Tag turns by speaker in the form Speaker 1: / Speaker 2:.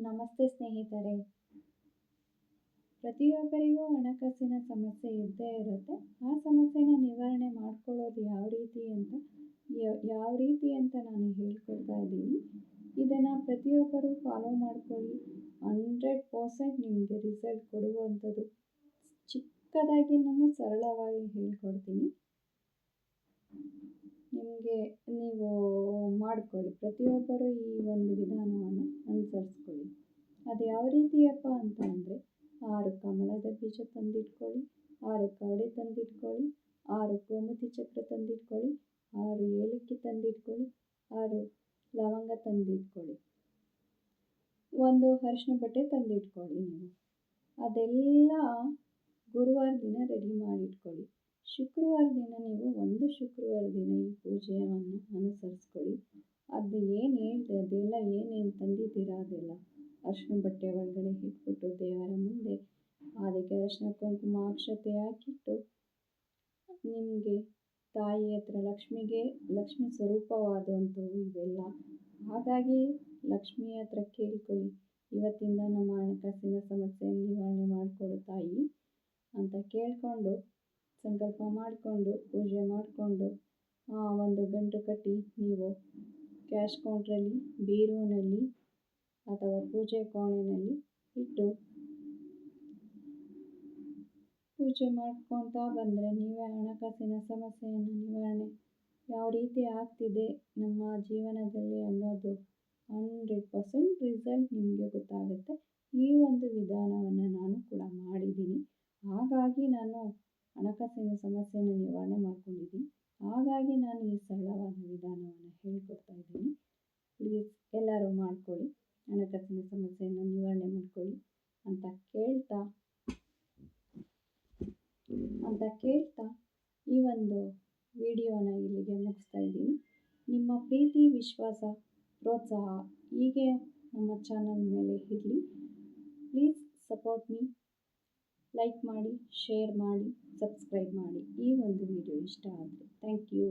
Speaker 1: ನಮಸ್ತೆ ಸ್ನೇಹಿತರೆ. ಪ್ರತಿಯೊಬ್ಬರಿಗೂ ಹಣಕಾಸಿನ ಸಮಸ್ಯೆ ಇದ್ದೇ ಇರುತ್ತೆ. ಆ ಸಮಸ್ಯೆನ ನಿವಾರಣೆ ಮಾಡ್ಕೊಳ್ಳೋದು ಯಾವ ರೀತಿ ಅಂತ ನಾನು ಹೇಳ್ಕೊಡ್ತಾ ಇದ್ದೀನಿ. ಇದನ್ನು ಪ್ರತಿಯೊಬ್ಬರು ಫಾಲೋ ಮಾಡ್ಕೊಳ್ಳಿ. 100% ನಿಮಗೆ ರಿಸಲ್ಟ್ ಕೊಡುವಂಥದ್ದು. ಚಿಕ್ಕದಾಗಿ ನಾನು ಸರಳವಾಗಿ ಹೇಳ್ಕೊಡ್ತೀನಿ. ನೀವು ಮಾಡ್ಕೊಳ್ಳಿ. ಪ್ರತಿಯೊಬ್ಬರು ಈ ಒಂದು ವಿಧಾನವನ್ನು ಅನುಸರಿಸ್ಕೊಳ್ಳಿ. ಅದು ಯಾವ ರೀತಿಯಪ್ಪ ಅಂತ ಅಂದರೆ, 6 ಕಮಲದ ಬೀಜ ತಂದಿಟ್ಕೊಳ್ಳಿ, 6 ಕವಡೆ ತಂದಿಟ್ಕೊಳ್ಳಿ, 6 ಗೋಮತಿ ಚಕ್ರ ತಂದಿಟ್ಕೊಳ್ಳಿ, 6 ಏಲಕ್ಕಿ ತಂದಿಟ್ಕೊಳ್ಳಿ, 6 ಲವಂಗ ತಂದಿಟ್ಕೊಳ್ಳಿ, 1 ಅರಿಶಿನ ಬಟ್ಟೆ ತಂದಿಟ್ಕೊಳ್ಳಿ. ನೀವು ಅದೆಲ್ಲ ಗುರುವಾರ ದಿನ ರೆಡಿ ಮಾಡಿಟ್ಕೊಳ್ಳಿ. ಶುಕ್ರವಾರ ದಿನ ನೀವು ಒಂದು ಶುಕ್ರವಾರ ದಿನ ಈ ಪೂಜೆಯನ್ನು ಅನುಸರಿಸ್ಕೊಳ್ಳಿ. ಅದು ಏನು ಹೇಳಿದೆ ಅದೆಲ್ಲ ಏನೇನು ತಂದಿದ್ದೀರಾ ಅದೆಲ್ಲ ಅರಿಶಿನ ಬಟ್ಟೆ ಒಳಗಡೆ ಇಟ್ಬಿಟ್ಟು ದೇವರ ಮುಂದೆ ಅದಕ್ಕೆ ಅರಿಶಿನ ಕುಂಕುಮ ಅಕ್ಷತೆ ಹಾಕಿಟ್ಟು, ನಿಮಗೆ ತಾಯಿ ಹತ್ರ ಲಕ್ಷ್ಮಿ ಸ್ವರೂಪವಾದಂಥವು ಇವೆಲ್ಲ. ಹಾಗಾಗಿ ಲಕ್ಷ್ಮಿ ಹತ್ರ ಕೇಳ್ಕೊಳ್ಳಿ, ಇವತ್ತಿಂದ ನಮ್ಮ ಹಣಕಾಸಿನ ಸಮಸ್ಯೆಯನ್ನು ನಿವಾರಣೆ ಮಾಡಿಕೊಡು ತಾಯಿ ಅಂತ ಕೇಳಿಕೊಂಡು ಸಂಕಲ್ಪ ಮಾಡಿಕೊಂಡು ಪೂಜೆ ಮಾಡಿಕೊಂಡು ಒಂದು ಗಂಟು ಕಟ್ಟಿ ನೀವು ಕ್ಯಾಶ್ ಕೌಂಟ್ರಲ್ಲಿ, ಬೀರುವಿನಲ್ಲಿ ಅಥವಾ ಪೂಜೆ ಕೋಣೆಯಲ್ಲಿ ಇಟ್ಟು ಪೂಜೆ ಮಾಡ್ಕೊತಾ ಬಂದರೆ ನೀವೇ ಹಣಕಾಸಿನ ಸಮಸ್ಯೆಯನ್ನು ನಿವಾರಣೆ ಯಾವ ರೀತಿ ಆಗ್ತಿದೆ ನಮ್ಮ ಜೀವನದಲ್ಲಿ ಅನ್ನೋದು 100% ರಿಸಲ್ಟ್ ನಿಮಗೆ ಗೊತ್ತಾಗುತ್ತೆ. ಈ ಒಂದು ವಿಧಾನವನ್ನು ನಾನು ಕೂಡ ಮಾಡಿದ್ದೀನಿ. ಹಾಗಾಗಿ ನಾನು ಹಣಕಾಸಿನ ಸಮಸ್ಯೆಯನ್ನು ನಿವಾರಣೆ ಮಾಡ್ಕೊಂಡಿದ್ದೀನಿ. ಹಾಗಾಗಿ ನಾನು ಈ ಸರಳವಾದ ವಿಧಾನವನ್ನು ಹೇಳ್ಕೊಡ್ತಾ ಇದ್ದೀನಿ. ಪ್ಲೀಸ್ ಎಲ್ಲರೂ ಮಾಡ್ಕೊಳ್ಳಿ, ಹಣಕಾಸಿನ ಸಮಸ್ಯೆಯನ್ನು ನಿವಾರಣೆ ಮಾಡ್ಕೊಳ್ಳಿ ಅಂತ ಕೇಳ್ತಾ ಈ ಒಂದು ವಿಡಿಯೋನ ಇಲ್ಲಿಗೆ ಮುಗಿಸ್ತಾ ಇದ್ದೀನಿ. ನಿಮ್ಮ ಪ್ರೀತಿ, ವಿಶ್ವಾಸ, ಪ್ರೋತ್ಸಾಹ ಹೀಗೆ ನಮ್ಮ ಚಾನಲ್ ಮೇಲೆ ಇರಲಿ. Please support me. ಲೈಕ್ ಮಾಡಿ, ಶೇರ್ ಮಾಡಿ, ಸಬ್ಸ್ಕ್ರೈಬ್ ಮಾಡಿ. ಈ ಒಂದು ವಿಡಿಯೋ ಇಷ್ಟ ಆದರೆ ಥ್ಯಾಂಕ್ ಯು.